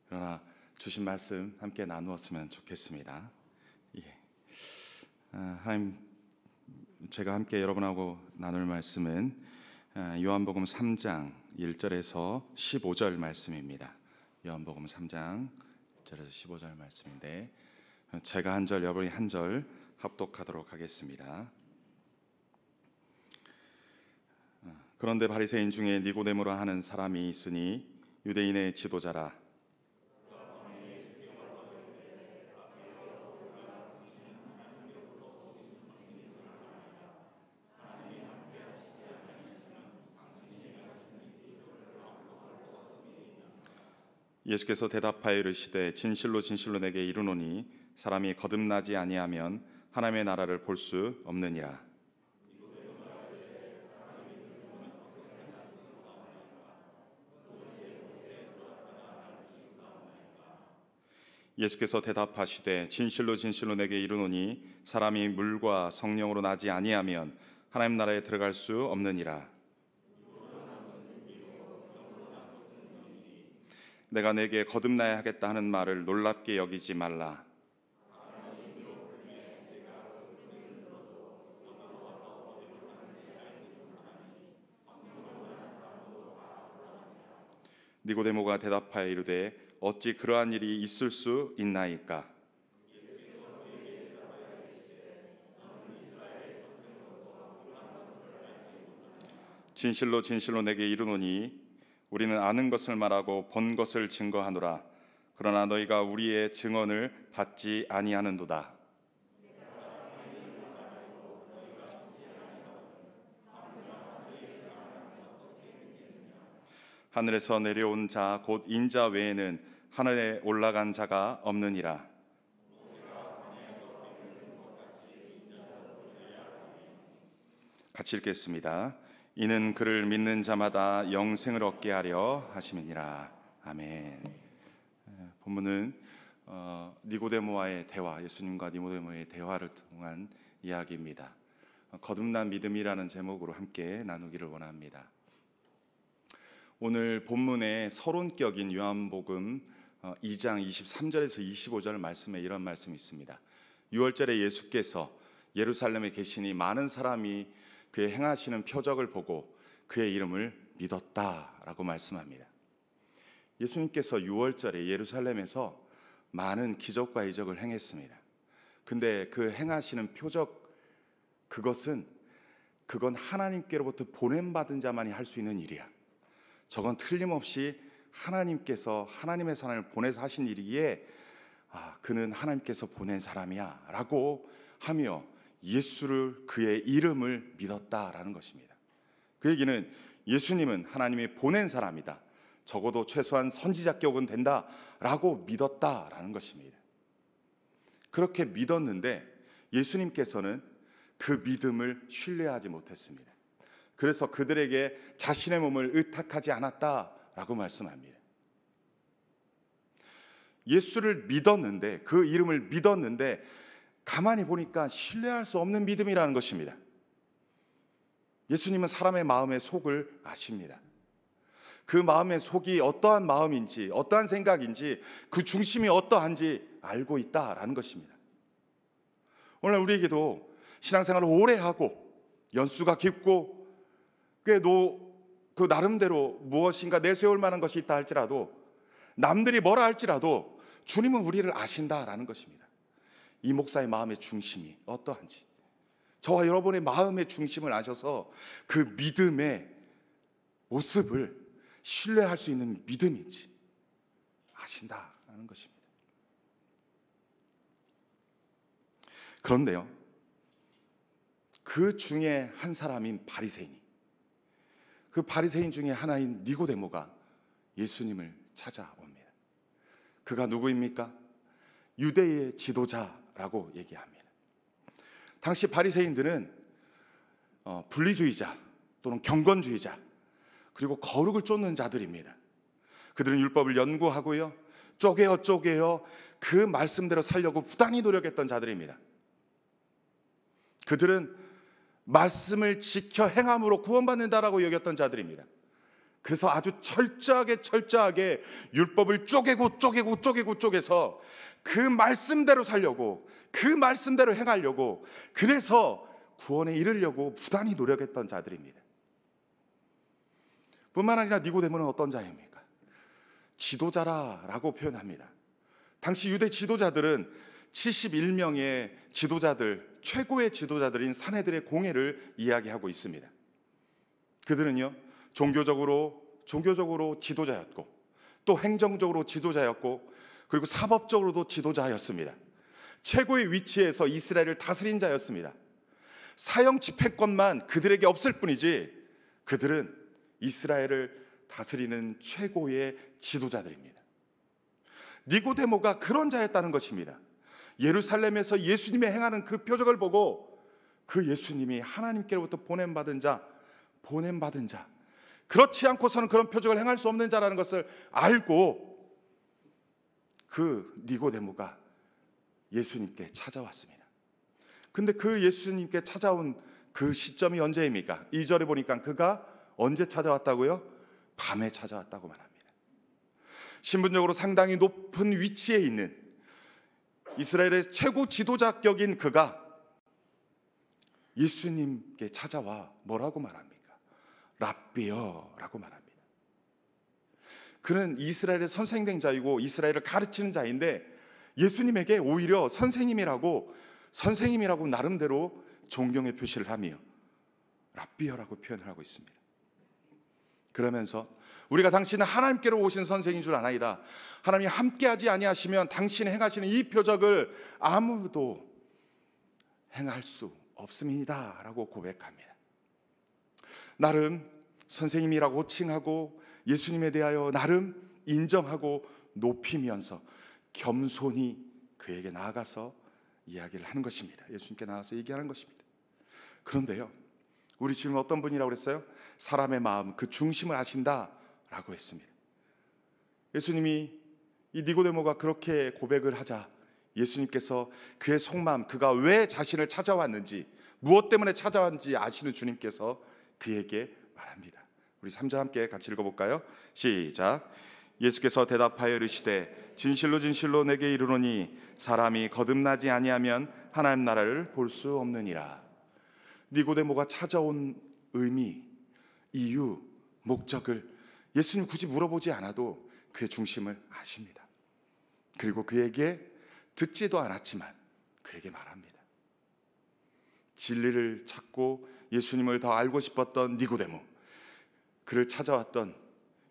그러나 주신 말씀 함께 나누었으면 좋겠습니다. 하나님, 제가 함께 여러분하고 나눌 말씀은 요한복음 3장 1절에서 15절 말씀입니다. 요한복음 3장 1절에서 15절 말씀인데, 제가 한 절, 여러분이 한 절 합독하도록 하겠습니다. 그런데 바리새인 중에 니고데모라 하는 사람이 있으니 유대인의 지도자라. 예수께서 대답하여 이르시되 진실로 진실로 내게 이르노니 사람이 거듭나지 아니하면 하나님의 나라를 볼 수 없느니라. 예수께서 대답하시되 진실로 진실로 내게 이르노니 사람이 물과 성령으로 나지 아니하면 하나님 나라에 들어갈 수 없느니라. 내가 내게 거듭나야 하겠다 하는 말을 놀랍게 여기지 말라. 니고데모가 대답하여 이르되 어찌 그러한 일이 있을 수 있나이까? 진실로 진실로 내게 이르노니 우리는 아는 것을 말하고 본 것을 증거하노라. 그러나 너희가 우리의 증언을 받지 아니하는도다. 하늘에서 내려온 자 곧 인자 외에는 하늘에 올라간 자가 없느니라. 같이 읽겠습니다. 이는 그를 믿는 자마다 영생을 얻게 하려 하심이니라. 아멘. 본문은 니고데모와의 대화, 예수님과 니고데모의 대화를 통한 이야기입니다. 거듭난 믿음이라는 제목으로 함께 나누기를 원합니다. 오늘 본문의 서론격인 요한복음 2장 23절에서 25절 말씀에 이런 말씀이 있습니다. 6월절에 예수께서 예루살렘에 계시니 많은 사람이 그의 행하시는 표적을 보고 그의 이름을 믿었다라고 말씀합니다. 예수님께서 6월절에 예루살렘에서 많은 기적과 이적을 행했습니다. 근데 그 행하시는 표적, 그건 하나님께로부터 보냄받은 자만이 할 수 있는 일이야. 저건 틀림없이 하나님께서 하나님의 사람을 보내서 하신 일이기에 그는 하나님께서 보낸 사람이야 라고 하며 예수를, 그의 이름을 믿었다라는 것입니다. 그 얘기는 예수님은 하나님이 보낸 사람이다, 적어도 최소한 선지자격은 된다라고 믿었다라는 것입니다. 그렇게 믿었는데 예수님께서는 그 믿음을 신뢰하지 못했습니다. 그래서 그들에게 자신의 몸을 의탁하지 않았다라고 말씀합니다. 예수를 믿었는데, 그 이름을 믿었는데 가만히 보니까 신뢰할 수 없는 믿음이라는 것입니다. 예수님은 사람의 마음의 속을 아십니다. 그 마음의 속이 어떠한 마음인지, 어떠한 생각인지, 그 중심이 어떠한지 알고 있다라는 것입니다. 오늘 우리에게도 신앙생활을 오래 하고 연수가 깊고 그 나름대로 무엇인가 내세울 만한 것이 있다 할지라도, 남들이 뭐라 할지라도 주님은 우리를 아신다라는 것입니다. 이 목사의 마음의 중심이 어떠한지, 저와 여러분의 마음의 중심을 아셔서 그 믿음의 모습을 신뢰할 수 있는 믿음인지 아신다라는 것입니다. 그런데요, 그 중에 한 사람인 바리새인이, 그 바리새인 중에 하나인 니고데모가 예수님을 찾아옵니다. 그가 누구입니까? 유대의 지도자라고 얘기합니다. 당시 바리새인들은 분리주의자 또는 경건주의자, 그리고 거룩을 쫓는 자들입니다. 그들은 율법을 연구하고요, 쪼개어 그 말씀대로 살려고 부단히 노력했던 자들입니다. 그들은 말씀을 지켜 행함으로 구원받는다라고 여겼던 자들입니다. 그래서 아주 철저하게 율법을 쪼개서 그 말씀대로 살려고, 그 말씀대로 행하려고, 그래서 구원에 이르려고 부단히 노력했던 자들입니다. 뿐만 아니라 니고데모는 어떤 자입니까? 지도자라고 표현합니다. 당시 유대 지도자들은 71명의 지도자들, 최고의 지도자들인 사내들의 공예를 이야기하고 있습니다. 그들은요, 종교적으로 지도자였고, 또 행정적으로 지도자였고, 그리고 사법적으로도 지도자였습니다. 최고의 위치에서 이스라엘을 다스린 자였습니다. 사형 집행권만 그들에게 없을 뿐이지 그들은 이스라엘을 다스리는 최고의 지도자들입니다. 니고데모가 그런 자였다는 것입니다. 예루살렘에서 예수님이 행하는 그 표적을 보고 그 예수님이 하나님께로부터 보냄받은 자, 그렇지 않고서는 그런 표적을 행할 수 없는 자라는 것을 알고 그 니고데모가 예수님께 찾아왔습니다. 근데 그 예수님께 찾아온 그 시점이 언제입니까? 2절에 보니까 그가 언제 찾아왔다고요? 밤에 찾아왔다고 말합니다. 신분적으로 상당히 높은 위치에 있는 이스라엘의 최고 지도자격인 그가 예수님께 찾아와 뭐라고 말합니까? 랍비여라고 말합니다. 그는 이스라엘의 선생된 자이고 이스라엘을 가르치는 자인데 예수님에게 오히려 선생님이라고 나름대로 존경의 표시를 하며 랍비여라고 표현을 하고 있습니다. 그러면서 우리가 당신은 하나님께로 오신 선생인 줄 아나이다. 하나님이 함께하지 아니하시면 당신이 행하시는 이 표적을 아무도 행할 수 없습니다 라고 고백합니다. 나름 선생님이라고 호칭하고 예수님에 대하여 나름 인정하고 높이면서 겸손히 그에게 나아가서 이야기를 하는 것입니다. 예수님께 나가서 얘기하는 것입니다. 그런데요, 우리 주님은 어떤 분이라고 그랬어요? 사람의 마음 그 중심을 아신다라고 했습니다. 예수님이 이 니고데모가 그렇게 고백을 하자 예수님께서 그의 속마음, 그가 왜 자신을 찾아왔는지, 무엇 때문에 찾아왔는지 아시는 주님께서 그에게 말합니다. 우리 3절 함께 같이 읽어볼까요? 시작. 예수께서 대답하여 이르시되 진실로 진실로 내게 이르노니 사람이 거듭나지 아니하면 하나님 나라를 볼 수 없느니라. 니고데모가 찾아온 의미, 이유, 목적을 예수님 굳이 물어보지 않아도 그의 중심을 아십니다. 그리고 그에게 듣지도 않았지만 그에게 말합니다. 진리를 찾고 예수님을 더 알고 싶었던 니고데모, 그를 찾아왔던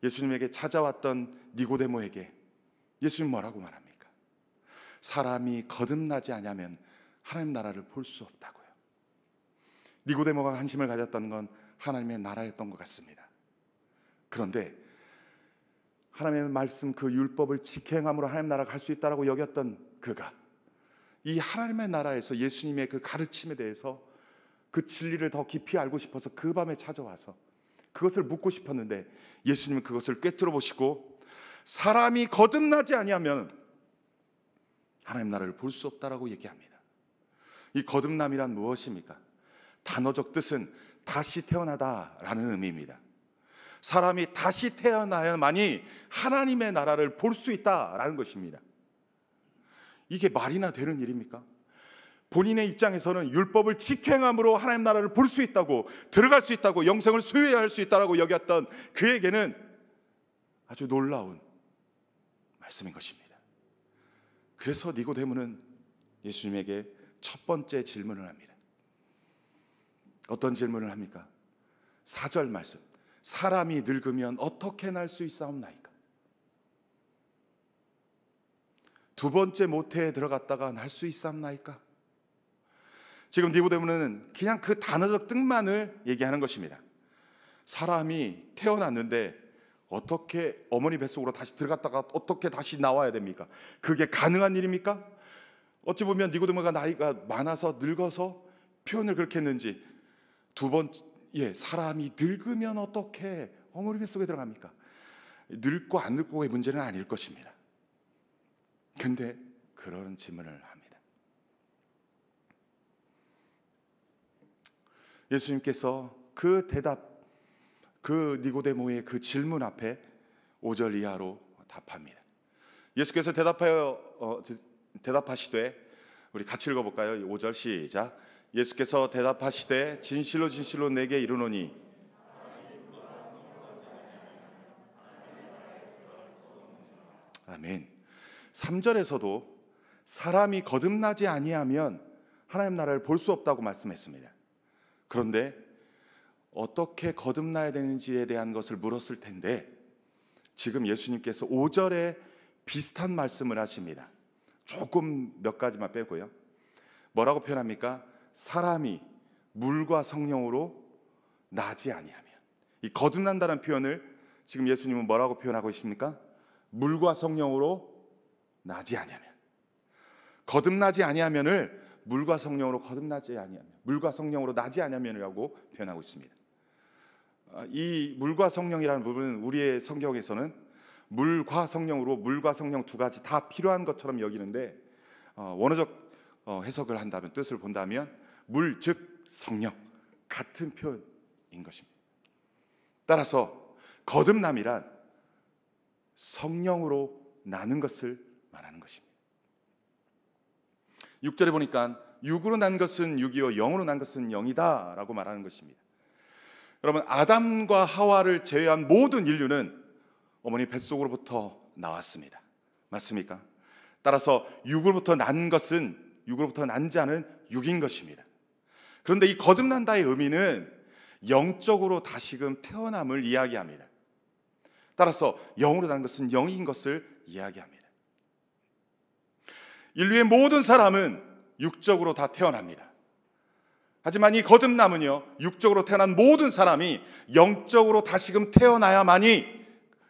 예수님에게 찾아왔던 니고데모에게 예수님 뭐라고 말합니까? 사람이 거듭나지 않으면 하나님 나라를 볼 수 없다고요. 니고데모가 관심을 가졌던 건 하나님의 나라였던 것 같습니다. 그런데 하나님의 말씀 그 율법을 직행함으로 하나님 나라가 갈 수 있다라고 여겼던 그가 이 하나님의 나라에서 예수님의 그 가르침에 대해서 그 진리를 더 깊이 알고 싶어서 그 밤에 찾아와서 그것을 묻고 싶었는데 예수님은 그것을 꿰뚫어 보시고 사람이 거듭나지 아니하면 하나님 나라를 볼 수 없다라고 얘기합니다. 이 거듭남이란 무엇입니까? 단어적 뜻은 다시 태어나다라는 의미입니다. 사람이 다시 태어나야만이 하나님의 나라를 볼 수 있다라는 것입니다. 이게 말이나 되는 일입니까? 본인의 입장에서는 율법을 직행함으로 하나님 나라를 볼 수 있다고, 들어갈 수 있다고, 영생을 소유할 수 있다고 여겼던 그에게는 아주 놀라운 말씀인 것입니다. 그래서 니고데모는 예수님에게 첫 번째 질문을 합니다. 어떤 질문을 합니까? 4절 말씀. 사람이 늙으면 어떻게 날 수 있사옵나이까? 두 번째 모태에 들어갔다가 날 수 있사옵나이까? 지금 니고데모는 그냥 그 단어적 뜻만을 얘기하는 것입니다. 사람이 태어났는데 어떻게 어머니 뱃속으로 다시 들어갔다가 어떻게 다시 나와야 됩니까? 그게 가능한 일입니까? 어찌 보면 니고데모가 나이가 많아서 늙어서 표현을 그렇게 했는지 두 번째, 사람이 늙으면 어떻게 어머니 뱃속에 들어갑니까? 늙고 안 늙고의 문제는 아닐 것입니다. 근데 그런 질문을 합니다. 예수님께서 그 대답, 그 니고데모의 그 질문 앞에 5절 이하로 답합니다. 예수께서 대답하시되, 우리 같이 읽어볼까요? 5절 시작. 예수께서 대답하시되 진실로 진실로 내게 이르노니 아멘. 3절에서도 사람이 거듭나지 아니하면 하나님 나라를 볼 수 없다고 말씀했습니다. 그런데 어떻게 거듭나야 되는지에 대한 것을 물었을 텐데 지금 예수님께서 5절에 비슷한 말씀을 하십니다. 조금 몇 가지만 빼고요. 뭐라고 표현합니까? 사람이 물과 성령으로 나지 아니하면. 이 거듭난다는 표현을 지금 예수님은 뭐라고 표현하고 있습니까? 물과 성령으로 나지 아니하면. 거듭나지 아니하면을 물과 성령으로 거듭나지 아니하면, 물과 성령으로 나지 아니하면이라고 표현하고 있습니다. 이 물과 성령이라는 부분은 우리의 성경에서는 물과 성령으로, 물과 성령 두 가지 다 필요한 것처럼 여기는데 원어적 해석을 한다면, 뜻을 본다면 물 즉 성령, 같은 표현인 것입니다. 따라서 거듭남이란 성령으로 나는 것을 말하는 것입니다. 6절에 보니까 육으로 난 것은 육이요 영으로 난 것은 영이다 라고 말하는 것입니다. 여러분, 아담과 하와를 제외한 모든 인류는 어머니 뱃속으로부터 나왔습니다. 맞습니까? 따라서 육으로부터 난 것은, 육으로부터 난 자는 육인 것입니다. 그런데 이 거듭난다의 의미는 영적으로 다시금 태어남을 이야기합니다. 따라서 영으로 난 것은 영인 것을 이야기합니다. 인류의 모든 사람은 육적으로 다 태어납니다. 하지만 이 거듭남은요, 육적으로 태어난 모든 사람이 영적으로 다시금 태어나야만이,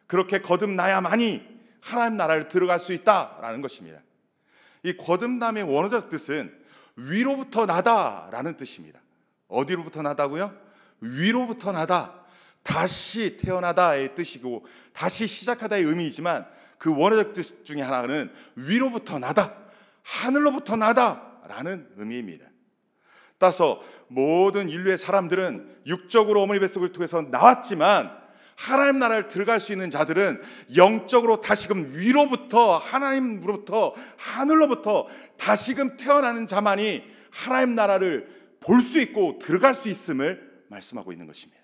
그렇게 거듭나야만이 하나님 나라를 들어갈 수 있다라는 것입니다. 이 거듭남의 원어적 뜻은 위로부터 나다라는 뜻입니다. 어디로부터 나다고요? 위로부터 나다, 다시 태어나다의 뜻이고 다시 시작하다의 의미이지만 그 원어적 뜻 중에 하나는 위로부터 나다, 하늘로부터 나다라는 의미입니다. 따라서 모든 인류의 사람들은 육적으로 어머니 뱃속을 통해서 나왔지만 하나님 나라를 들어갈 수 있는 자들은 영적으로 다시금 위로부터, 하나님으로부터, 하늘로부터 다시금 태어나는 자만이 하나님 나라를 볼 수 있고 들어갈 수 있음을 말씀하고 있는 것입니다.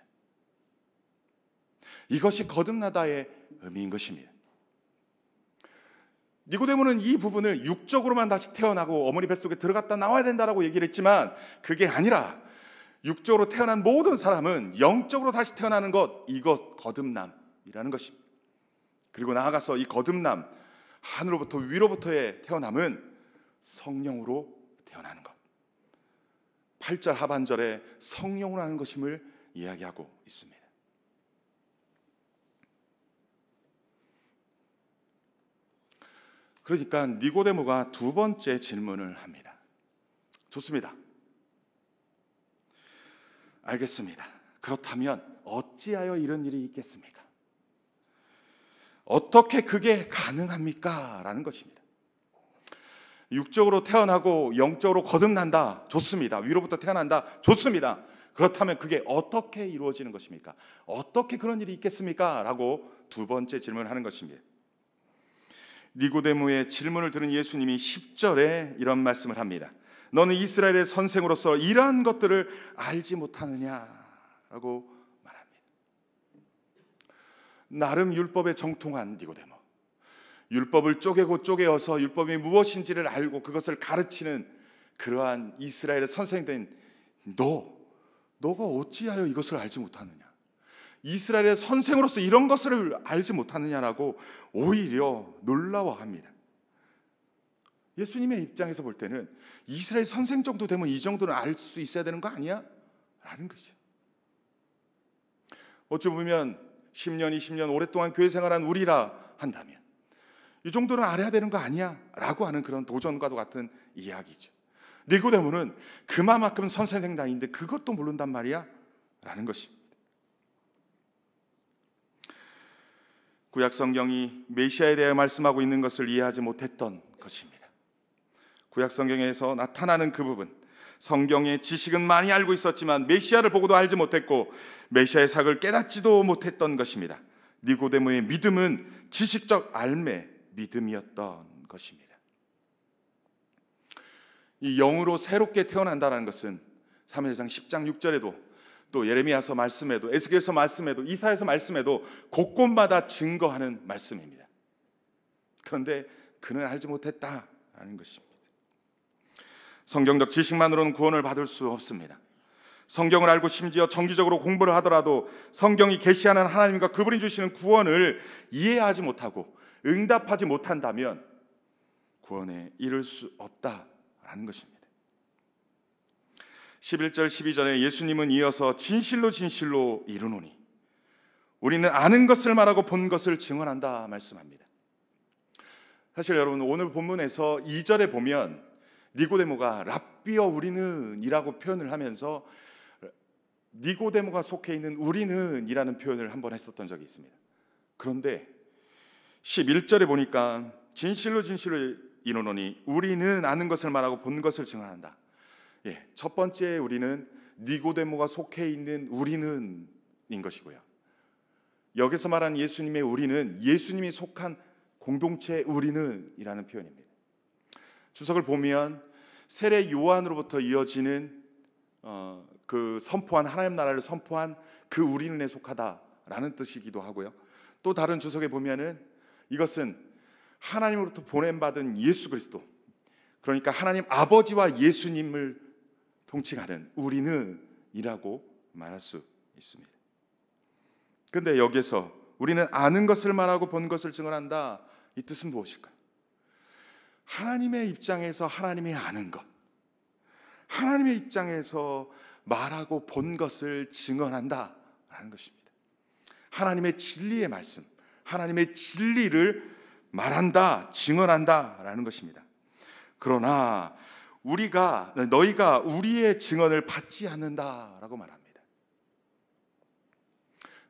이것이 거듭나다의 의미인 것입니다. 니고데모는 이 부분을 육적으로만 다시 태어나고 어머니 뱃속에 들어갔다 나와야 된다라고 얘기를 했지만 그게 아니라 육적으로 태어난 모든 사람은 영적으로 다시 태어나는 것, 이것 거듭남이라는 것입니다. 그리고 나아가서 이 거듭남, 하늘로부터 위로부터의 태어남은 성령으로 태어나는 것, 8절 하반절에 성령으로 하는 것임을 이야기하고 있습니다. 그러니까 니고데모가 두 번째 질문을 합니다. 좋습니다. 알겠습니다. 그렇다면 어찌하여 이런 일이 있겠습니까? 어떻게 그게 가능합니까? 라는 것입니다. 육적으로 태어나고 영적으로 거듭난다. 좋습니다. 위로부터 태어난다. 좋습니다. 그렇다면 그게 어떻게 이루어지는 것입니까? 어떻게 그런 일이 있겠습니까? 라고 두 번째 질문을 하는 것입니다. 니고데모의 질문을 들은 예수님이 10절에 이런 말씀을 합니다. 너는 이스라엘의 선생으로서 이러한 것들을 알지 못하느냐라고 말합니다. 나름 율법에 정통한 니고데모, 율법을 쪼개고 쪼개어서 율법이 무엇인지를 알고 그것을 가르치는 그러한 이스라엘의 선생된 너가 어찌하여 이것을 알지 못하느냐, 이스라엘의 선생으로서 이런 것을 알지 못하느냐라고 오히려 놀라워합니다. 예수님의 입장에서 볼 때는 이스라엘 선생 정도 되면 이 정도는 알 수 있어야 되는 거 아니야? 라는 거죠. 어찌 보면 10년, 20년 오랫동안 교회 생활한 우리라 한다면 이 정도는 알아야 되는 거 아니야? 라고 하는 그런 도전과도 같은 이야기죠. 니고데모는 그만큼 선생당인데 그것도 모른단 말이야? 라는 것입니다. 구약 성경이 메시아에 대해 말씀하고 있는 것을 이해하지 못했던 것입니다. 구약 성경에서 나타나는 그 부분, 성경의 지식은 많이 알고 있었지만 메시아를 보고도 알지 못했고 메시아의 사역을 깨닫지도 못했던 것입니다. 니고데모의 믿음은 지식적 알매 믿음이었던 것입니다. 이 영으로 새롭게 태어난다는 것은 사무엘상 10장 6절에도 또 예레미야서 말씀에도 에스겔서 말씀에도 이사야서 말씀에도 곳곳마다 증거하는 말씀입니다. 그런데 그는 알지 못했다라는 것입니다. 성경적 지식만으로는 구원을 받을 수 없습니다. 성경을 알고 심지어 정기적으로 공부를 하더라도 성경이 계시하는 하나님과 그분이 주시는 구원을 이해하지 못하고 응답하지 못한다면 구원에 이를 수 없다라는 것입니다. 11절 12절에 예수님은 이어서 진실로 진실로 이르노니 우리는 아는 것을 말하고 본 것을 증언한다 말씀합니다. 사실 여러분 오늘 본문에서 2절에 보면 니고데모가 랍비여 우리는 이라고 표현을 하면서 니고데모가 속해 있는 우리는 이라는 표현을 한번 했었던 적이 있습니다. 그런데 11절에 보니까 진실로 진실로 이르노니 우리는 아는 것을 말하고 본 것을 증언한다. 첫 번째 우리는 니고데모가 속해 있는 우리는인 것이고요. 여기서 말하는 예수님의 우리는 예수님이 속한 공동체 우리는이라는 표현입니다. 주석을 보면 세례 요한으로부터 이어지는 그 선포한 하나님 나라를 선포한 그 우리는에 속하다라는 뜻이기도 하고요. 또 다른 주석에 보면은 이것은 하나님으로부터 보냄받은 예수 그리스도, 그러니까 하나님 아버지와 예수님을 통칭하는 우리는이라고 말할 수 있습니다. 그런데 여기서 우리는 아는 것을 말하고 본 것을 증언한다, 이 뜻은 무엇일까요? 하나님의 입장에서 하나님이 아는 것, 하나님의 입장에서 말하고 본 것을 증언한다라는 것입니다. 하나님의 진리의 말씀, 하나님의 진리를 말한다, 증언한다라는 것입니다. 그러나 너희가 우리의 증언을 받지 않는다라고 말합니다.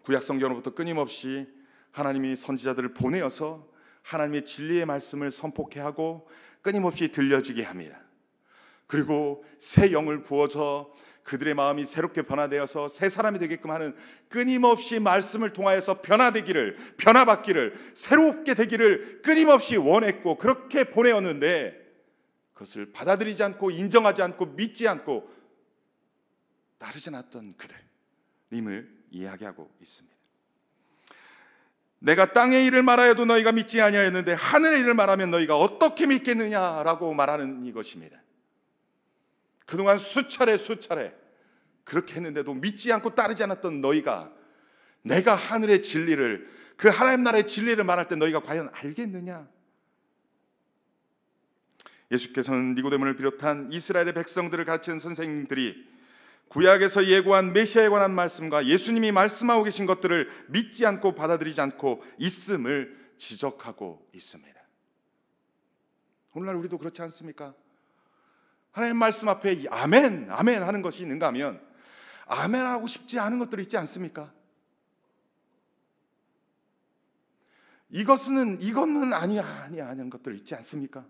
구약 성경으로부터 끊임없이 하나님이 선지자들을 보내어서 하나님의 진리의 말씀을 선포케 하고 끊임없이 들려지게 합니다. 그리고 새 영을 부어서 그들의 마음이 새롭게 변화되어서 새 사람이 되게끔 하는 끊임없이 말씀을 통하여서 변화받기를, 새롭게 되기를 끊임없이 원했고 그렇게 보내었는데 그것을 받아들이지 않고 인정하지 않고 믿지 않고 따르지 않았던 그들임을 이야기하고 있습니다. 내가 땅의 일을 말하여도 너희가 믿지 아니하였는데 하늘의 일을 말하면 너희가 어떻게 믿겠느냐라고 말하는 이것입니다. 그동안 수차례 그렇게 했는데도 믿지 않고 따르지 않았던 너희가 내가 하늘의 진리를, 그 하나님 나라의 진리를 말할 때 너희가 과연 알겠느냐? 예수께서는 니고데모를 비롯한 이스라엘의 백성들을 가르치는 선생님들이 구약에서 예고한 메시아에 관한 말씀과 예수님이 말씀하고 계신 것들을 믿지 않고 받아들이지 않고 있음을 지적하고 있습니다. 오늘날 우리도 그렇지 않습니까? 하나님 말씀 앞에 아멘, 아멘 하는 것이 있는가 하면 아멘 하고 싶지 않은 것들이 있지 않습니까? 이거는 아니야 하는 것들 있지 않습니까?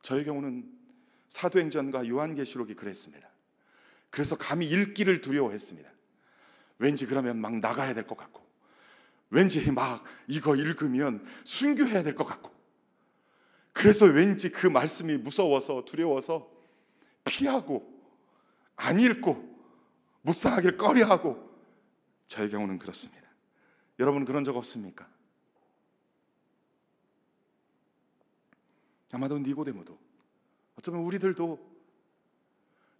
저의 경우는 사도행전과 요한계시록이 그랬습니다. 그래서 감히 읽기를 두려워했습니다. 왠지 그러면 막 나가야 될 것 같고, 왠지 막 이거 읽으면 순교해야 될 것 같고, 그래서 왠지 그 말씀이 무서워서 두려워서 피하고 안 읽고 묵상하기를 꺼려하고, 저의 경우는 그렇습니다. 여러분 그런 적 없습니까? 아마도 니고데모도, 어쩌면 우리들도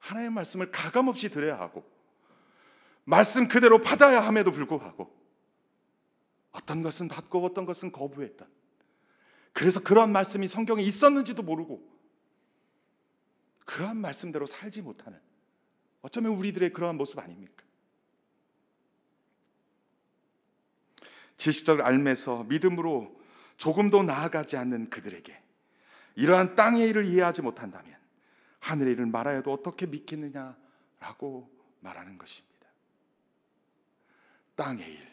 하나님의 말씀을 가감없이 들어야 하고 말씀 그대로 받아야 함에도 불구하고 어떤 것은 받고 어떤 것은 거부했던, 그래서 그러한 말씀이 성경에 있었는지도 모르고 그러한 말씀대로 살지 못하는, 어쩌면 우리들의 그러한 모습 아닙니까? 지식적 알매서 믿음으로 조금도 나아가지 않는 그들에게 이러한 땅의 일을 이해하지 못한다면 하늘의 일을 말하여도 어떻게 믿겠느냐라고 말하는 것입니다. 땅의 일,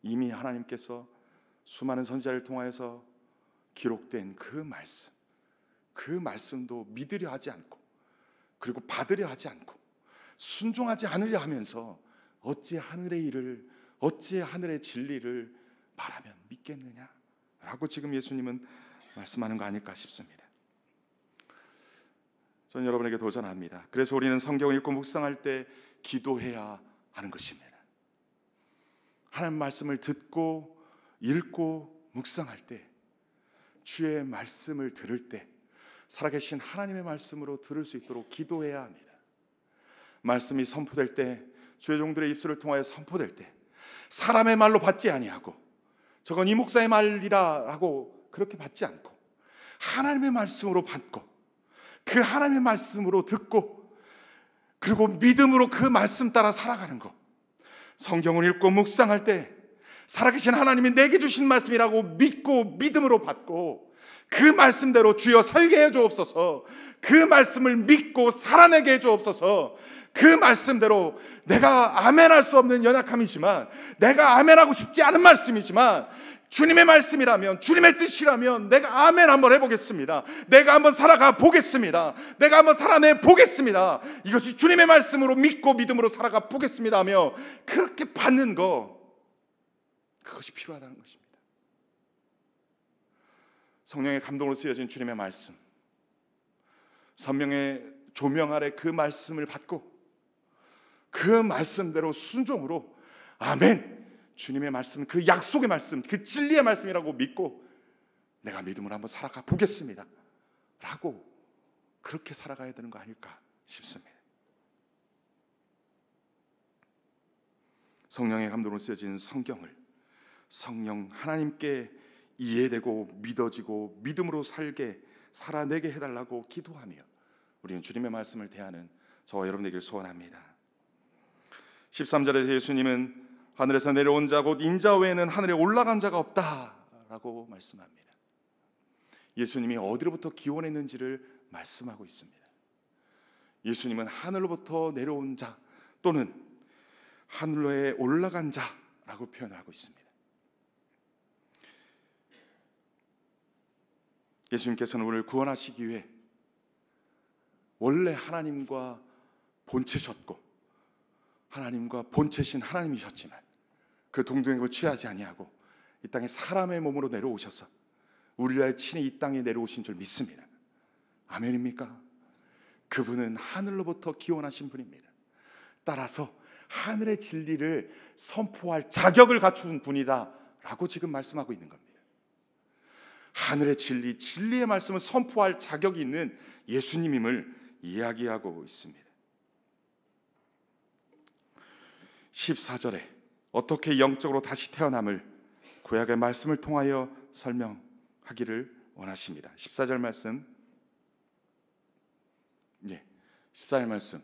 이미 하나님께서 수많은 선지자를 통하여서 기록된 그 말씀도 믿으려 하지 않고 그리고 받으려 하지 않고 순종하지 않으려 하면서 어찌 하늘의 일을, 어찌 하늘의 진리를 말하면 믿겠느냐 라고 지금 예수님은 말씀하는 거 아닐까 싶습니다. 저는 여러분에게 도전합니다. 그래서 우리는 성경을 읽고 묵상할 때 기도해야 하는 것입니다. 하나님 말씀을 듣고 읽고 묵상할 때, 주의 말씀을 들을 때 살아계신 하나님의 말씀으로 들을 수 있도록 기도해야 합니다. 말씀이 선포될 때, 주의 종들의 입술을 통하여 선포될 때 사람의 말로 받지 아니하고 저건 이 목사의 말이라 하고 그렇게 받지 않고 하나님의 말씀으로 받고 그 하나님의 말씀으로 듣고 그리고 믿음으로 그 말씀 따라 살아가는 것. 성경을 읽고 묵상할 때 살아계신 하나님이 내게 주신 말씀이라고 믿고 믿음으로 받고 그 말씀대로 주여 살게 해 주옵소서, 그 말씀을 믿고 살아내게 해 주옵소서, 그 말씀대로 내가 아멘할 수 없는 연약함이지만, 내가 아멘하고 싶지 않은 말씀이지만 주님의 말씀이라면, 주님의 뜻이라면 내가 아멘 한번 해보겠습니다. 내가 한번 살아가 보겠습니다. 내가 한번 살아내 보겠습니다. 이것이 주님의 말씀으로 믿고 믿음으로 살아가 보겠습니다 하며 그렇게 받는 거, 그것이 필요하다는 것입니다. 성령의 감동으로 쓰여진 주님의 말씀, 성령의 조명 아래 그 말씀을 받고 그 말씀대로 순종으로 아멘, 주님의 말씀, 그 약속의 말씀, 그 진리의 말씀이라고 믿고 내가 믿음으로 한번 살아가 보겠습니다 라고 그렇게 살아가야 되는 거 아닐까 싶습니다. 성령의 감동으로 쓰여진 성경을 성령 하나님께 이해되고 믿어지고 믿음으로 살게, 살아내게 해달라고 기도하며 우리는 주님의 말씀을 대하는 저와 여러분 되기를 소원합니다. 13절에서 예수님은 하늘에서 내려온 자 곧 인자 외에는 하늘에 올라간 자가 없다라고 말씀합니다. 예수님이 어디로부터 기원했는지를 말씀하고 있습니다. 예수님은 하늘로부터 내려온 자 또는 하늘로에 올라간 자라고 표현하고 있습니다. 예수님께서는 우리를 구원하시기 위해 원래 하나님과 본체셨고 하나님과 본체신 하나님이셨지만 그 동등함을 취하지 아니하고 이 땅에 사람의 몸으로 내려오셔서 우리를 위하여 친히 이 땅에 내려오신 줄 믿습니다. 아멘입니까? 그분은 하늘로부터 기원하신 분입니다. 따라서 하늘의 진리를 선포할 자격을 갖춘 분이다 라고 지금 말씀하고 있는 겁니다. 하늘의 진리, 진리의 말씀을 선포할 자격이 있는 예수님임을 이야기하고 있습니다. 14절에 어떻게 영적으로 다시 태어남을 구약의 말씀을 통하여 설명하기를 원하십니다. 14절 말씀, 14절 말씀,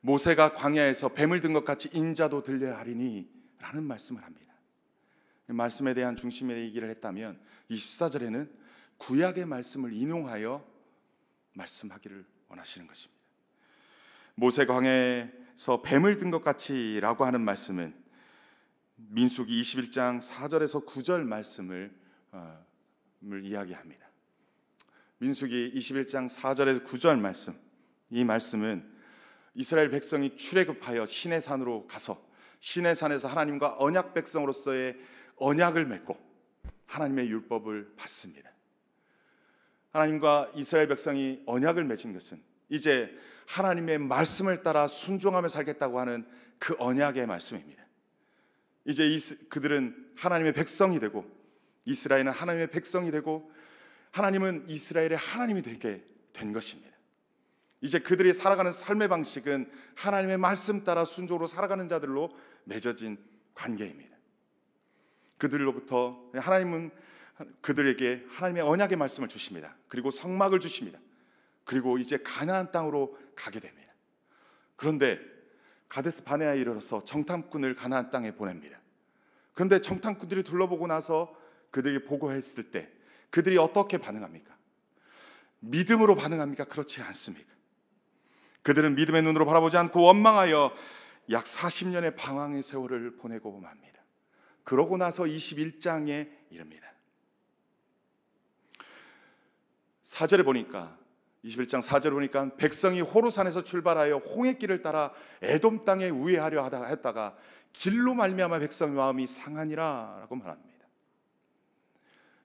모세가 광야에서 뱀을 든 것 같이 인자도 들려야 하리니 라는 말씀을 합니다. 말씀에 대한 중심의 얘기를 했다면 24절에는 구약의 말씀을 인용하여 말씀하기를 원하시는 것입니다. 모세가 광야에서 뱀을 든 것 같이 라고 하는 말씀은 민수기 21장 4절에서 9절 말씀을 이야기합니다. 민수기 21장 4절에서 9절 말씀, 이 말씀은 이스라엘 백성이 출애굽하여 시내산으로 가서 시내산에서 하나님과 언약 백성으로서의 언약을 맺고 하나님의 율법을 받습니다. 하나님과 이스라엘 백성이 언약을 맺은 것은 이제 하나님의 말씀을 따라 순종하며 살겠다고 하는 그 언약의 말씀입니다. 이제 그들은 하나님의 백성이 되고 이스라엘은 하나님의 백성이 되고 하나님은 이스라엘의 하나님이 되게 된 것입니다. 이제 그들이 살아가는 삶의 방식은 하나님의 말씀 따라 순종으로 살아가는 자들로 맺어진 관계입니다. 그들로부터 하나님은 그들에게 하나님의 언약의 말씀을 주십니다. 그리고 성막을 주십니다. 그리고 이제 가나안 땅으로 가게 됩니다. 그런데 가데스 바네아에 이르러서 정탐꾼을 가나안 땅에 보냅니다. 그런데 정탐꾼들이 둘러보고 나서 그들이 보고했을 때 그들이 어떻게 반응합니까? 믿음으로 반응합니까? 그렇지 않습니까? 그들은 믿음의 눈으로 바라보지 않고 원망하여 약 40년의 방황의 세월을 보내고 맙니다. 그러고 나서 21장에 이릅니다. 4절에 보니까 21장 4절 보니까 백성이 호르산에서 출발하여 홍해 길을 따라 에돔 땅에 우회하려 했다가 길로 말미암아 백성의 마음이 상하니라 라고 말합니다.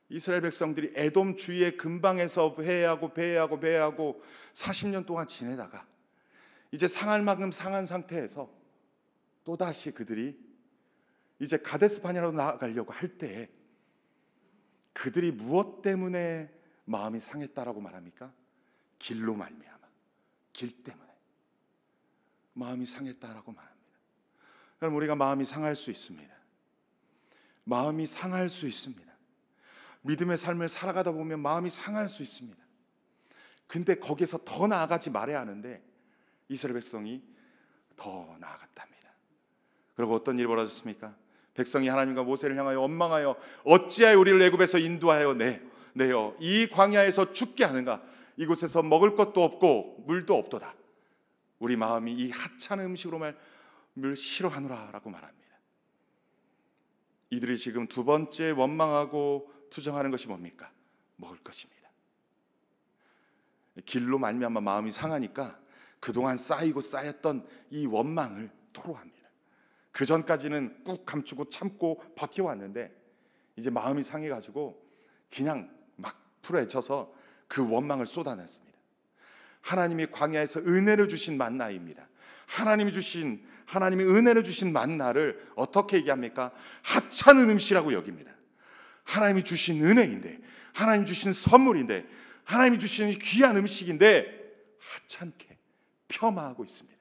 이스라엘 백성들이 에돔 주위의 근방에서 배회하고 40년 동안 지내다가 이제 상할 만큼 상한 상태에서 또다시 그들이 이제 가데스 바네아로 나아가려고 할 때 그들이 무엇 때문에 마음이 상했다라고 말합니까? 길로 말미암아, 길 때문에 마음이 상했다라고 말합니다. 그럼 우리가 마음이 상할 수 있습니다. 마음이 상할 수 있습니다. 믿음의 삶을 살아가다 보면 마음이 상할 수 있습니다. 근데 거기서 더 나아가지 말아야 하는데 이스라엘 백성이 더 나아갔답니다. 그리고 어떤 일이 벌어졌습니까? 백성이 하나님과 모세를 향하여 원망하여 어찌하여 우리를 애굽에서 인도하여 내어 이 광야에서 죽게 하는가? 이곳에서 먹을 것도 없고 물도 없도다. 우리 마음이 이 하찮은 음식으로 말을 싫어하노라 라고 말합니다. 이들이 지금 두 번째 원망하고 투정하는 것이 뭡니까? 먹을 것입니다. 길로 말미암아 마음이 상하니까 그동안 쌓였던 이 원망을 토로합니다. 그 전까지는 꾹 감추고 참고 버텨왔는데 이제 마음이 상해가지고 그냥 막 풀어헤쳐서 그 원망을 쏟아냈습니다. 하나님이 광야에서 은혜를 주신 만나입니다. 하나님이 은혜를 주신 만나를 어떻게 얘기합니까? 하찮은 음식이라고 여깁니다. 하나님이 주신 은혜인데, 하나님이 주신 선물인데, 하나님이 주신 귀한 음식인데 하찮게 폄하하고 있습니다.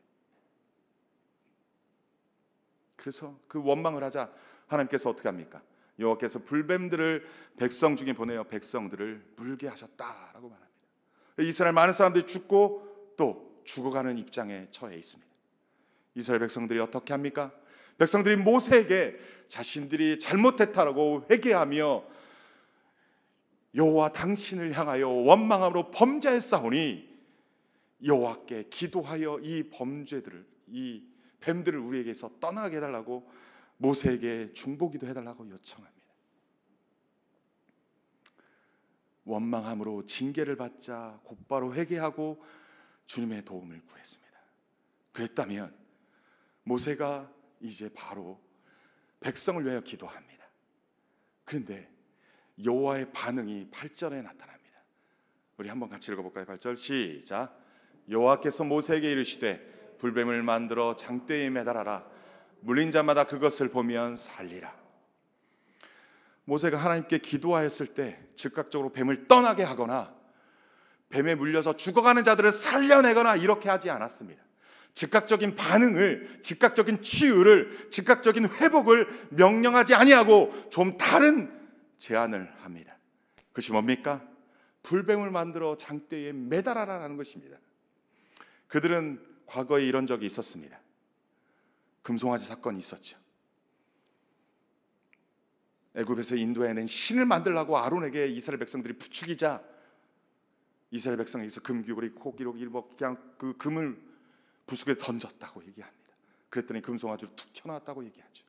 그래서 그 원망을 하자 하나님께서 어떻게 합니까? 여호와께서 불뱀들을 백성 중에 보내어 백성들을 물게 하셨다라고 말합니다. 이스라엘 많은 사람들이 죽고 또 죽어가는 입장에 처해 있습니다. 이스라엘 백성들이 어떻게 합니까? 백성들이 모세에게 자신들이 잘못했다라고 회개하며 여호와 당신을 향하여 원망함으로 범죄했사오니 여호와께 기도하여 이 범죄들을, 이 뱀들을 우리에게서 떠나게 해달라고 모세에게 중보기도 해달라고 요청합니다. 원망함으로 징계를 받자 곧바로 회개하고 주님의 도움을 구했습니다. 그랬다면 모세가 이제 바로 백성을 위하여 기도합니다. 그런데 여호와의 반응이 8절에 나타납니다. 우리 한번 같이 읽어볼까요? 8절 시작. 여호와께서 모세에게 이르시되 불뱀을 만들어 장대에 매달아라. 물린 자마다 그것을 보면 살리라. 모세가 하나님께 기도하였을 때 즉각적으로 뱀을 떠나게 하거나 뱀에 물려서 죽어가는 자들을 살려내거나 이렇게 하지 않았습니다. 즉각적인 반응을, 즉각적인 치유를, 즉각적인 회복을 명령하지 아니하고 좀 다른 제안을 합니다. 그것이 뭡니까? 불뱀을 만들어 장대에 매달아라는 것입니다. 그들은 과거에 이런 적이 있었습니다. 금송아지 사건이 있었죠. 애굽에서 인도해낸 신을 만들라고 아론에게 이스라엘 백성들이 부추기자 이스라엘 백성에게서 금귀고리, 코기록이 그냥 그 금을 부수게 던졌다고 얘기합니다. 그랬더니 금송아지로 툭 튀어나왔다고 얘기하죠.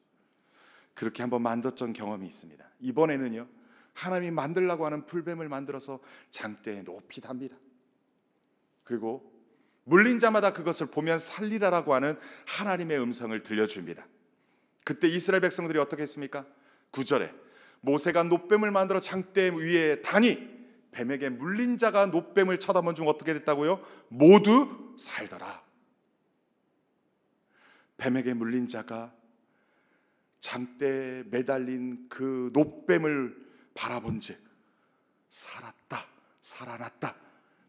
그렇게 한번 만들었던 경험이 있습니다. 이번에는요, 하나님이 만들라고 하는 불뱀을 만들어서 장대에 높이 답니다. 그리고 물린 자마다 그것을 보면 살리라라고 하는 하나님의 음성을 들려줍니다. 그때 이스라엘 백성들이 어떻게 했습니까? 9절에 모세가 놋뱀을 만들어 장대 위에 다니 뱀에게 물린 자가 놋뱀을 쳐다본 중 어떻게 됐다고요? 모두 살더라. 뱀에게 물린 자가 장대에 매달린 그 놋뱀을 바라본즉 살았다, 살아났다,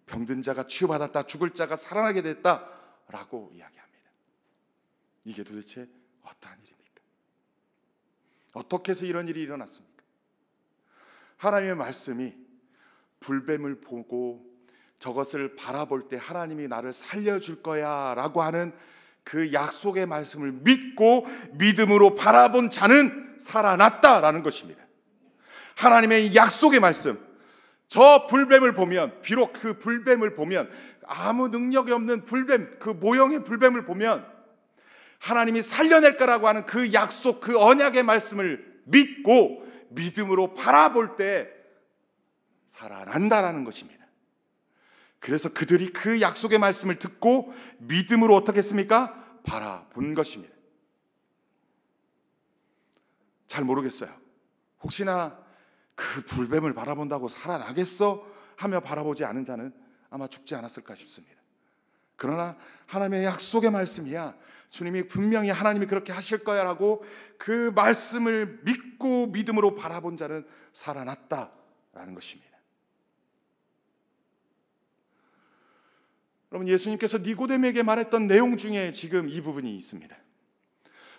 병든 자가 치유받았다, 죽을 자가 살아나게 됐다라고 이야기합니다. 이게 도대체 어떠한 일입니까? 어떻게 해서 이런 일이 일어났습니까? 하나님의 말씀이 불뱀을 보고 저것을 바라볼 때 하나님이 나를 살려줄 거야 라고 하는 그 약속의 말씀을 믿고 믿음으로 바라본 자는 살아났다라는 것입니다. 하나님의 약속의 말씀, 저 불뱀을 보면, 비록 그 불뱀을 보면, 아무 능력이 없는 불뱀, 그 모형의 불뱀을 보면 하나님이 살려낼 거라고 하는 그 약속, 그 언약의 말씀을 믿고 믿음으로 바라볼 때 살아난다라는 것입니다. 그래서 그들이 그 약속의 말씀을 듣고 믿음으로 어떻게 했습니까? 바라본 것입니다. 잘 모르겠어요. 혹시나 그 불뱀을 바라본다고 살아나겠어? 하며 바라보지 않은 자는 아마 죽지 않았을까 싶습니다. 그러나 하나님의 약속의 말씀이야, 주님이 분명히 하나님이 그렇게 하실 거야 라고 그 말씀을 믿고 믿음으로 바라본 자는 살아났다라는 것입니다. 여러분, 예수님께서 니고데모에게 말했던 내용 중에 지금 이 부분이 있습니다.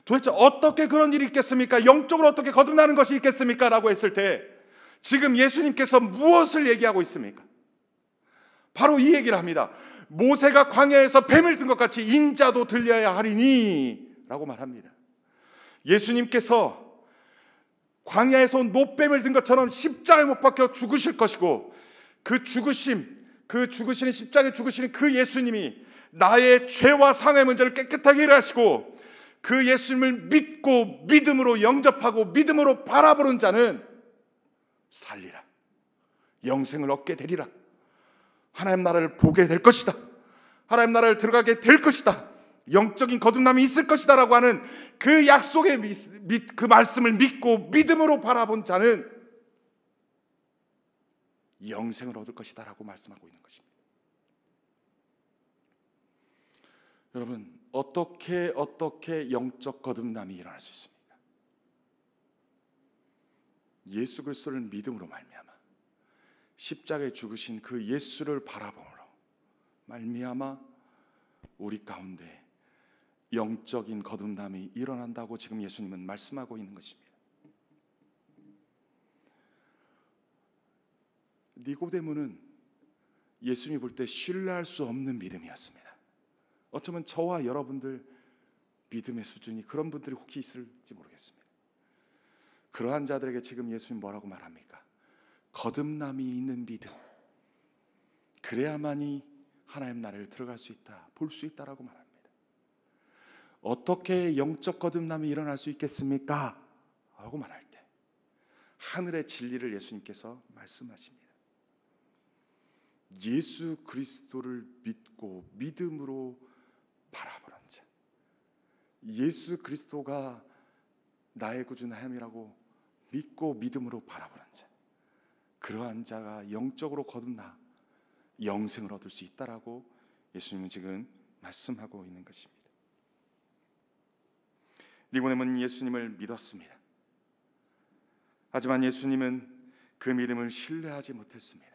도대체 어떻게 그런 일이 있겠습니까? 영적으로 어떻게 거듭나는 것이 있겠습니까? 라고 했을 때 지금 예수님께서 무엇을 얘기하고 있습니까? 바로 이 얘기를 합니다. 모세가 광야에서 뱀을 든 것 같이 인자도 들려야 하리니 라고 말합니다. 예수님께서 광야에서 노뱀을 든 것처럼 십자가에 못 박혀 죽으실 것이고, 그 죽으시는 십자가에 죽으시는 그 예수님이 나의 죄와 상의 문제를 깨끗하게 해결하시고 그 예수님을 믿고 믿음으로 영접하고 믿음으로 바라보는 자는 살리라, 영생을 얻게 되리라, 하나님 나라를 보게 될 것이다, 하나님 나라를 들어가게 될 것이다, 영적인 거듭남이 있을 것이다 라고 하는 그 약속의 그 말씀을 믿고 믿음으로 바라본 자는 영생을 얻을 것이다 라고 말씀하고 있는 것입니다. 여러분, 어떻게 영적 거듭남이 일어날 수 있습니까? 예수 그리스도를 믿음으로 말미암아 십자가에 죽으신 그 예수를 바라봄으로 말미암아 우리 가운데 영적인 거듭남이 일어난다고 지금 예수님은 말씀하고 있는 것입니다. 니고데모는 예수님이 볼 때 신뢰할 수 없는 믿음이었습니다. 어쩌면 저와 여러분들 믿음의 수준이 그런 분들이 혹시 있을지 모르겠습니다. 그러한 자들에게 지금 예수님 뭐라고 말합니까? 거듭남이 있는 믿음, 그래야만이 하나님 나라를 들어갈 수 있다, 볼 수 있다라고 말합니다. 어떻게 영적 거듭남이 일어날 수 있겠습니까? 라고 말할 때 하늘의 진리를 예수님께서 말씀하십니다. 예수 그리스도를 믿고 믿음으로 바라보는 자, 예수 그리스도가 나의 구주 나햄이라고 믿고 믿음으로 바라보는 자, 그러한 자가 영적으로 거듭나 영생을 얻을 수 있다라고 예수님은 지금 말씀하고 있는 것입니다. 니고데모는 예수님을 믿었습니다. 하지만 예수님은 그 믿음을 신뢰하지 못했습니다.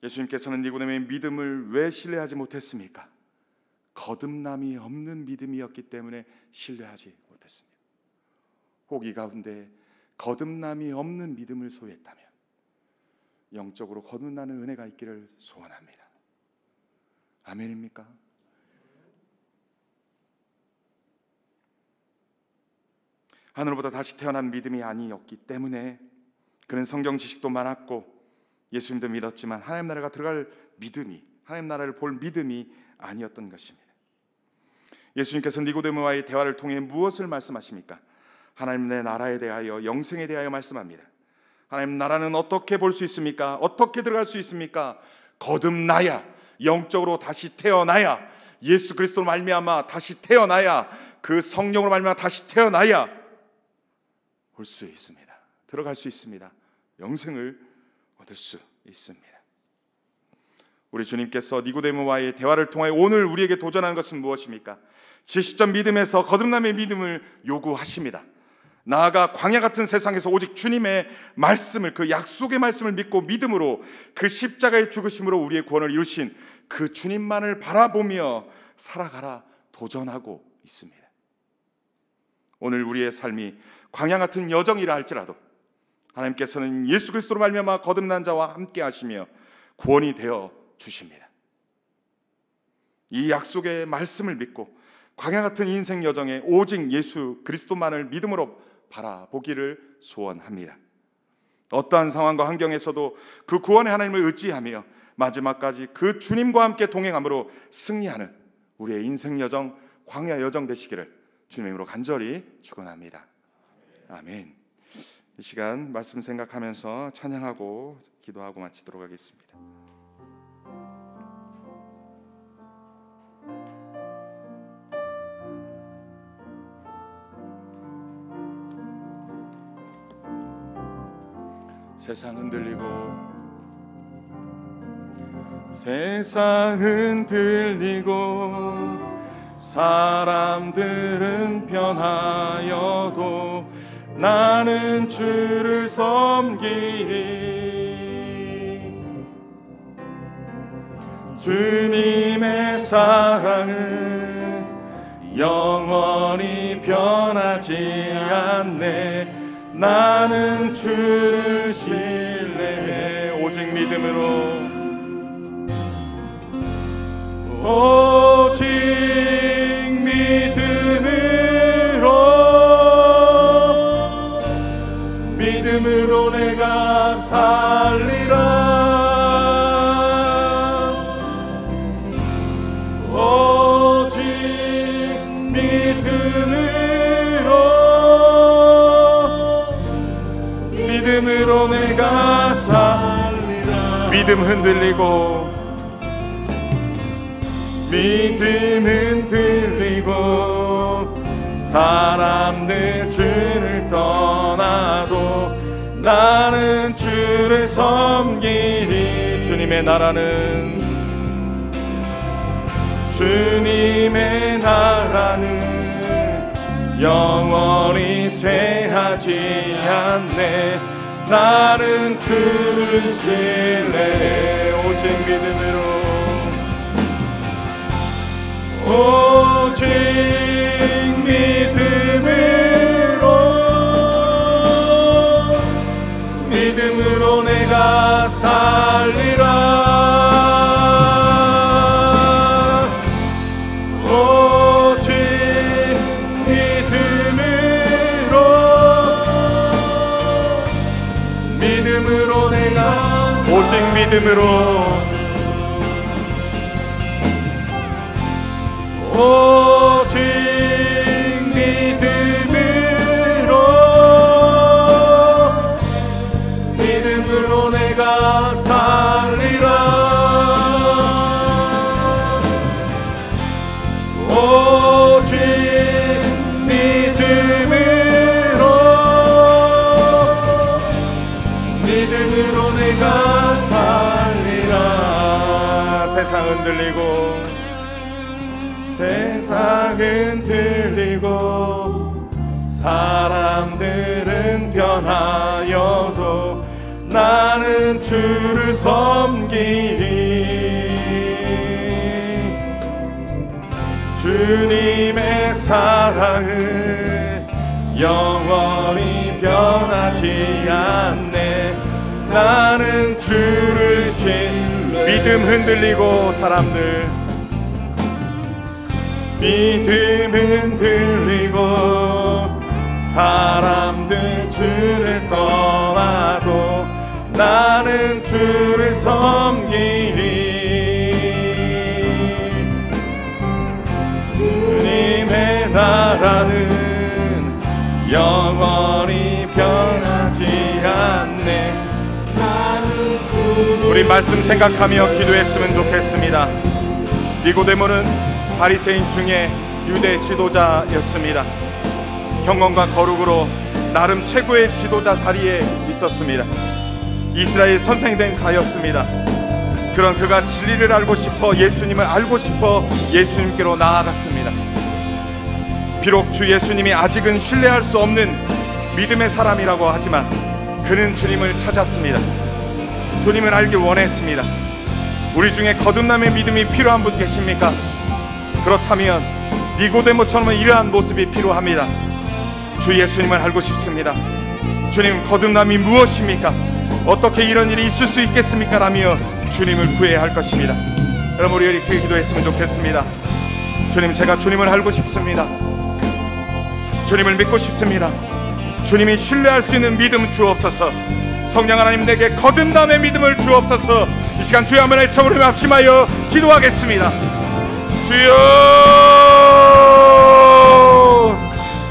예수님께서는 니고데모의 믿음을 왜 신뢰하지 못했습니까? 거듭남이 없는 믿음이었기 때문에 신뢰하지 못했습니다. 혹 이 가운데 거듭남이 없는 믿음을 소유했다면 영적으로 거듭나는 은혜가 있기를 소원합니다. 아멘입니까? 하늘보다 다시 태어난 믿음이 아니었기 때문에 그는 성경 지식도 많았고 예수님도 믿었지만 하나님 나라가 들어갈 믿음이, 하나님 나라를 볼 믿음이 아니었던 것입니다. 예수님께서 니고데모와의 대화를 통해 무엇을 말씀하십니까? 하나님의 나라에 대하여, 영생에 대하여 말씀합니다. 하나님 나라는 어떻게 볼 수 있습니까? 어떻게 들어갈 수 있습니까? 거듭나야, 영적으로 다시 태어나야, 예수 그리스도로 말미암아 다시 태어나야, 그 성령으로 말미암아 다시 태어나야 볼 수 있습니다. 들어갈 수 있습니다. 영생을 얻을 수 있습니다. 우리 주님께서 니고데모와의 대화를 통해 오늘 우리에게 도전하는 것은 무엇입니까? 지식적 믿음에서 거듭남의 믿음을 요구하십니다. 나아가 광야 같은 세상에서 오직 주님의 말씀을, 그 약속의 말씀을 믿고 믿음으로 그 십자가의 죽으심으로 우리의 구원을 이루신 그 주님만을 바라보며 살아가라 도전하고 있습니다. 오늘 우리의 삶이 광야 같은 여정이라 할지라도 하나님께서는 예수 그리스도로 말미암아 거듭난 자와 함께 하시며 구원이 되어 주십니다. 이 약속의 말씀을 믿고 광야 같은 인생 여정에 오직 예수 그리스도만을 믿음으로 바라보기를 소원합니다. 어떠한 상황과 환경에서도 그 구원의 하나님을 의지하며 마지막까지 그 주님과 함께 동행함으로 승리하는 우리의 인생 여정, 광야 여정 되시기를 주님의 이름으로 간절히 축원합니다. 아멘. 이 시간 말씀 생각하면서 찬양하고 기도하고 마치도록 하겠습니다. 세상 흔들리고 사람들은 변하여도 나는 주를 섬기리. 주님의 사랑은 영원히 변하지 않네. 나는 주를 신뢰해. 오직 믿음으로 믿음으로 내가 살리라. 오직 믿음으로 내가 살리라. 믿음 흔들리고 사람들 주를 떠나도 나는 주를 섬기리. 주님의 나라는 영원히 쇠하지 않네. 나는 주를 신뢰해. 오직 믿음으로 내가 살리라. 오직 믿음으로 내가 오직 믿음으로 내가 살리라. 오직 믿음으로 내가 살리라. 세상 흔들리고 사람들은 변하여도 나는 주를 섬기리. 주님의 사랑은 영원히 변하지 않네. 나는 주를 신뢰. 믿음 흔들리고 사람들 주를 떠나도 나는 주를 섬기리. 주님의 나라는 영원히 변하지 않네. 나는 주를. 우리 말씀 생각하며 기도했으면 좋겠습니다. 니고데모는 바리새인 중에 유대 지도자였습니다. 경건과 거룩으로 나름 최고의 지도자 자리에 있었습니다. 이스라엘 선생된 자였습니다. 그런 그가 진리를 알고 싶어 예수님을 알고 싶어 예수님께로 나아갔습니다. 비록 주 예수님이 아직은 신뢰할 수 없는 믿음의 사람이라고 하지만 그는 주님을 찾았습니다. 주님을 알길 원했습니다. 우리 중에 거듭남의 믿음이 필요한 분 계십니까? 그렇다면 니고데모처럼 이러한 모습이 필요합니다. 주 예수님을 알고 싶습니다. 주님, 거듭남이 무엇입니까? 어떻게 이런 일이 있을 수 있겠습니까? 라며 주님을 구해야 할 것입니다. 여러분, 우리 이렇게 기도했으면 좋겠습니다. 주님, 제가 주님을 알고 싶습니다. 주님을 믿고 싶습니다. 주님이 신뢰할 수 있는 믿음 주옵소서. 성령 하나님, 내게 거듭남의 믿음을 주옵소서. 이 시간 주여 한번 애청으로 합심하여 기도하겠습니다. 주여,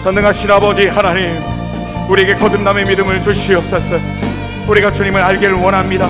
전능하신 아버지 하나님, 우리에게 거듭남의 믿음을 주시옵소서. 우리가 주님을 알기를 원합니다.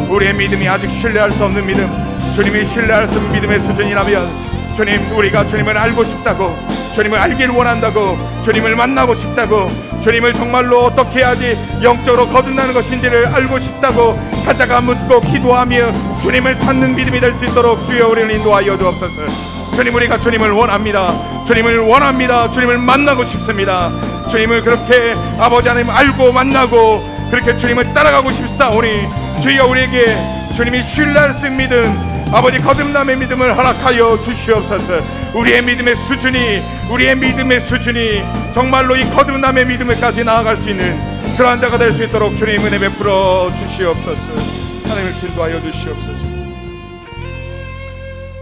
우리의 믿음이 아직 신뢰할 수 없는 믿음, 주님이 신뢰할 수 없는 믿음의 수준이라면 주님, 우리가 주님을 알고 싶다고, 주님을 알기를 원한다고, 주님을 만나고 싶다고, 주님을 정말로 어떻게 해야지 영적으로 거듭나는 것인지를 알고 싶다고 찾아가 묻고 기도하며 주님을 찾는 믿음이 될 수 있도록 주여 우리를 인도하여 주옵소서. 주님, 우리가 주님을 원합니다. 주님을 원합니다. 주님을 만나고 싶습니다. 주님을 그렇게 아버지 하나님 알고 만나고 그렇게 주님을 따라가고 싶사오니 주여 우리에게 주님이 신뢰할 수 있는 믿음, 아버지 거듭남의 믿음을 허락하여 주시옵소서. 우리의 믿음의 수준이 정말로 이 거듭남의 믿음을까지 나아갈 수 있는 그러한 자가 될 수 있도록 주님 은혜 베풀어 주시옵소서. 하나님을 기도하여 주시옵소서.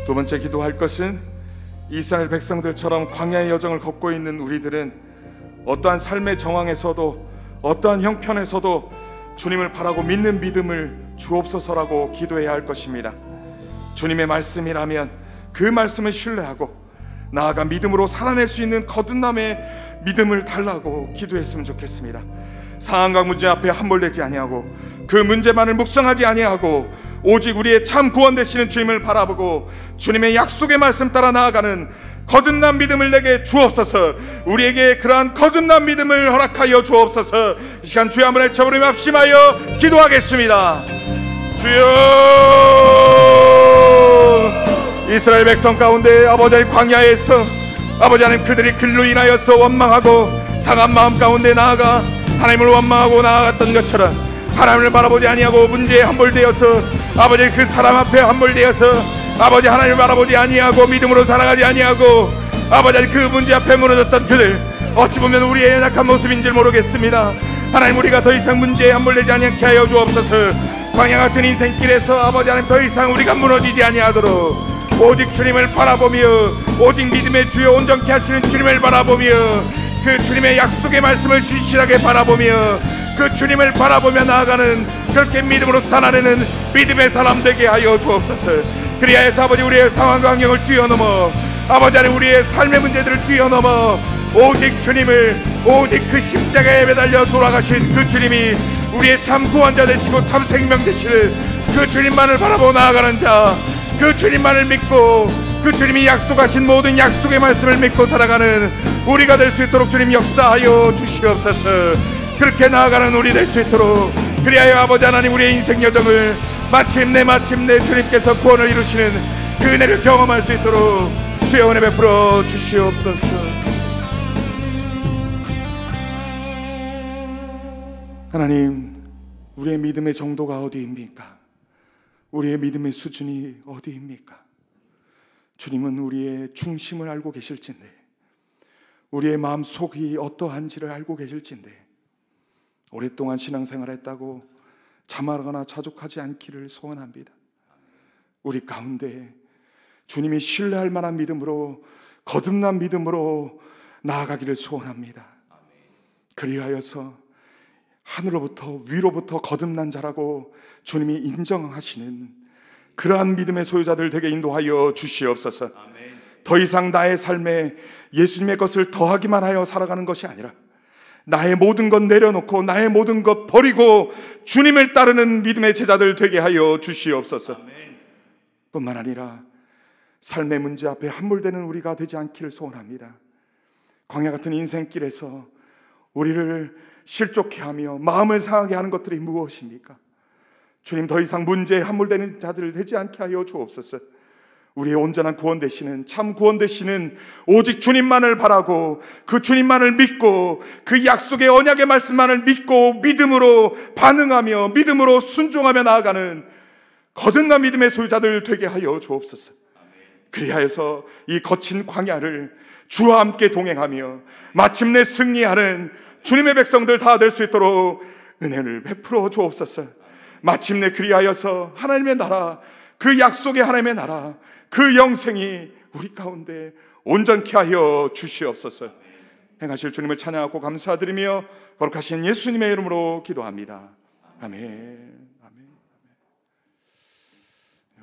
두 번째 기도할 것은 이스라엘 백성들처럼 광야의 여정을 걷고 있는 우리들은 어떠한 삶의 정황에서도 어떠한 형편에서도 주님을 바라고 믿는 믿음을 주옵소서라고 기도해야 할 것입니다. 주님의 말씀이라면 그 말씀을 신뢰하고 나아가 믿음으로 살아낼 수 있는 거듭남의 믿음을 달라고 기도했으면 좋겠습니다. 상황과 문제 앞에 함몰되지 아니하고 그 문제만을 묵상하지 아니하고 오직 우리의 참 구원 되시는 주님을 바라보고 주님의 약속의 말씀 따라 나아가는 거듭난 믿음을 내게 주옵소서. 우리에게 그러한 거듭난 믿음을 허락하여 주옵소서. 이 시간 주여 한번 외쳐부르며 합심하여 기도하겠습니다. 주여, 이스라엘 백성 가운데 아버지 하나님 광야에서 아버지 하나님 그들이 글로 인하여서 원망하고 상한 마음 가운데 나아가 하나님을 원망하고 나아갔던 것처럼 하나님을 바라보지 아니하고 문제에 함몰되어서 아버지 그 사람 앞에 함몰되어서 아버지 하나님을 바라보지 아니하고 믿음으로 살아가지 아니하고 아버지 그 문제 앞에 무너졌던 그들, 어찌 보면 우리의 연약한 모습인지 모르겠습니다. 하나님, 우리가 더 이상 문제에 함몰되지 않게 하여 주옵소서. 광야 같은 인생길에서 아버지 하나님 더 이상 우리가 무너지지 아니하도록 오직 주님을 바라보며 오직 믿음의 주여 온전케 하시는 주님을 바라보며 그 주님의 약속의 말씀을 신실하게 바라보며 그 주님을 바라보며 나아가는 그렇게 믿음으로 살아내는 믿음의 사람 되게 하여 주옵소서. 그리하여서 아버지 우리의 상황과 환경을 뛰어넘어 아버지 하나님 우리의 삶의 문제들을 뛰어넘어 오직 주님을, 오직 그 십자가에 매달려 돌아가신 그 주님이 우리의 참 구원자 되시고 참 생명 되시는 그 주님만을 바라보고 나아가는 자, 그 주님만을 믿고 그 주님이 약속하신 모든 약속의 말씀을 믿고 살아가는 우리가 될 수 있도록 주님 역사하여 주시옵소서. 그렇게 나아가는 우리 될 수 있도록, 그리하여 아버지 하나님 우리의 인생 여정을 마침내 주님께서 구원을 이루시는 그 은혜를 경험할 수 있도록 주여 은혜 베풀어 주시옵소서. 하나님, 우리의 믿음의 정도가 어디입니까? 우리의 믿음의 수준이 어디입니까? 주님은 우리의 중심을 알고 계실진데, 우리의 마음 속이 어떠한지를 알고 계실진데, 오랫동안 신앙생활 했다고 자만하거나 자족하지 않기를 소원합니다. 우리 가운데 주님이 신뢰할 만한 믿음으로, 거듭난 믿음으로 나아가기를 소원합니다. 그리하여서 하늘로부터 위로부터 거듭난 자라고 주님이 인정하시는 그러한 믿음의 소유자들 되게 인도하여 주시옵소서. 더 이상 나의 삶에 예수님의 것을 더하기만 하여 살아가는 것이 아니라 나의 모든 것 내려놓고 나의 모든 것 버리고 주님을 따르는 믿음의 제자들 되게 하여 주시옵소서. 뿐만 아니라 삶의 문제 앞에 함몰되는 우리가 되지 않기를 소원합니다. 광야 같은 인생길에서 우리를 실족해 하며 마음을 상하게 하는 것들이 무엇입니까? 주님, 더 이상 문제에 함몰되는 자들 되지 않게 하여 주옵소서. 우리의 온전한 구원 되시는, 참 구원 되시는 오직 주님만을 바라고 그 주님만을 믿고 그 약속의 언약의 말씀만을 믿고 믿음으로 반응하며 믿음으로 순종하며 나아가는 거듭난 믿음의 소유자들 되게 하여 주옵소서. 그리하여서 이 거친 광야를 주와 함께 동행하며 마침내 승리하는 주님의 백성들 다 될 수 있도록 은혜를 베풀어 주옵소서. 마침내 그리하여서 하나님의 나라, 그 약속의 하나님의 나라, 그 영생이 우리 가운데 온전케 하여 주시옵소서. 행하실 주님을 찬양하고 감사드리며 거룩하신 예수님의 이름으로 기도합니다. 아멘. 아멘.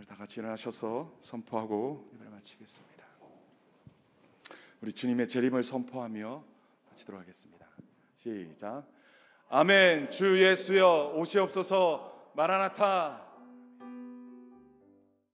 다 같이 일어나셔서 선포하고 예배를 마치겠습니다. 우리 주님의 재림을 선포하며 마치도록 하겠습니다. 시작. 아멘. 주 예수여 오시옵소서. 마라나타.